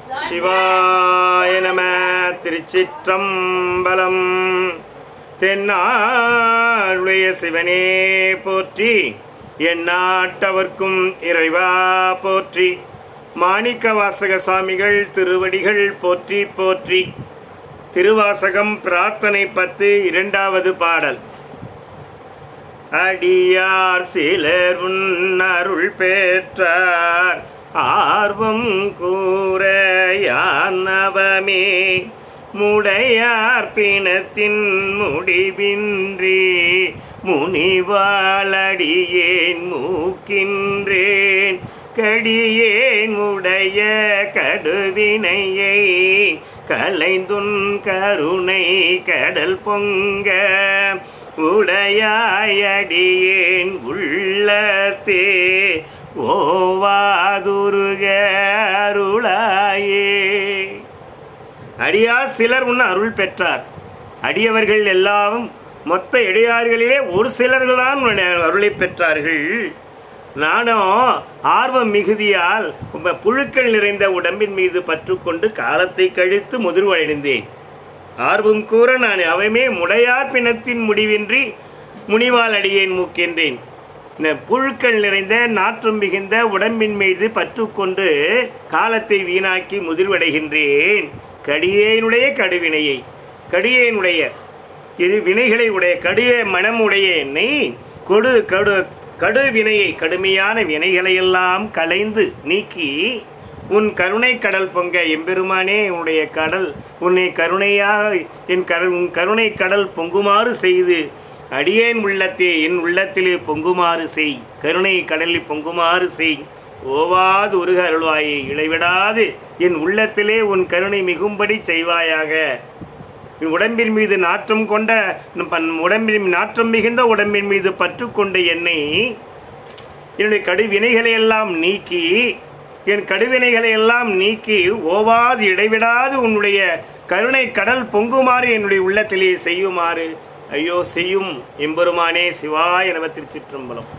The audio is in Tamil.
சிவாய நம. திருச்சிற்றம்பலம். தென்னாளுடைய சிவனே போற்றி, எந்நாட்டவர்க்கும் இறைவா போற்றி. மாணிக்க வாசக சுவாமிகள் திருவடிகள் போற்றி போற்றி. திருவாசகம் பிரார்த்தனை 10 இரண்டாவது பாடல். அடியார் சிலர் உன்னருள் பெற்றார், ஆர்வம் கூற யானவமே. முடையார் பிணத்தின் முடிவின்றி முனிவாளடியேன் மூக்கின்றேன். கடியேன் உடைய கடுவினையை கலைந்துன் கருணை கடல் பொங்க. உடையாயடியேன் உள்ளத்தே ஓவாதுருக அருளாயே. அடியார் சிலர் உன்ன அருள் பெற்றார். அடியவர்கள் எல்லாம் மொத்த இடையார்களிலே ஒரு சிலர்கள்தான் அருளை பெற்றார்கள். நானும் ஆர்வம் மிகுதியால் புழுக்கள் நிறைந்த உடம்பின் மீது பற்றுக்கொண்டு காலத்தை கழித்து முதிர்வடைந்தேன். ஆர்வம் கூற நான் அவைமே முடையார் பிணத்தின் முடிவின்றி முனிவால் அடியேன் மூக்கின்றேன். இந்த புழுக்கள் நிறைந்த நாற்றம் மிகுந்த உடம்பின் மீது பற்றுக்கொண்டு காலத்தை வீணாக்கி முதிர்வடைகின்றேன். கடியேனுடைய கடுவினையை, கடியேனுடைய இது வினைகளை உடைய கடிய மனமுடைய என்னை கடுவினையை, கடுமையான வினைகளையெல்லாம் களைந்து நீக்கி உன் கருணை கடல் பொங்க. எம்பெருமானே, உன்னுடைய கடல் உன்னை கருணையாக உன் கருணை கடல் பொங்குமாறு செய்து அடியேன் உள்ளத்தே என் உள்ளத்திலே பொங்குமாறு செய். கருணை கடலில் பொங்குமாறு செய். ஓவாது உருக அருள்வாயே. இடைவிடாது என் உள்ளத்திலே உன் கருணை மிகும்படி செய்வாயாக. உடம்பின் மீது நாற்றம் கொண்ட நாற்றம் மிகுந்த உடம்பின் மீது பற்றுக்கொண்ட என்னை என்னுடைய கடுவினைகளை எல்லாம் நீக்கி, என் கடுவினைகளை எல்லாம் நீக்கி ஓவாது இடைவிடாது உன்னுடைய கருணை கடல் பொங்குமாறு என்னுடைய உள்ளத்திலே செய்யுமாறு ஐயோ செய்யும் எம்பெருமானே. சிவாய நம. திருச்சிற்றம்பலம்.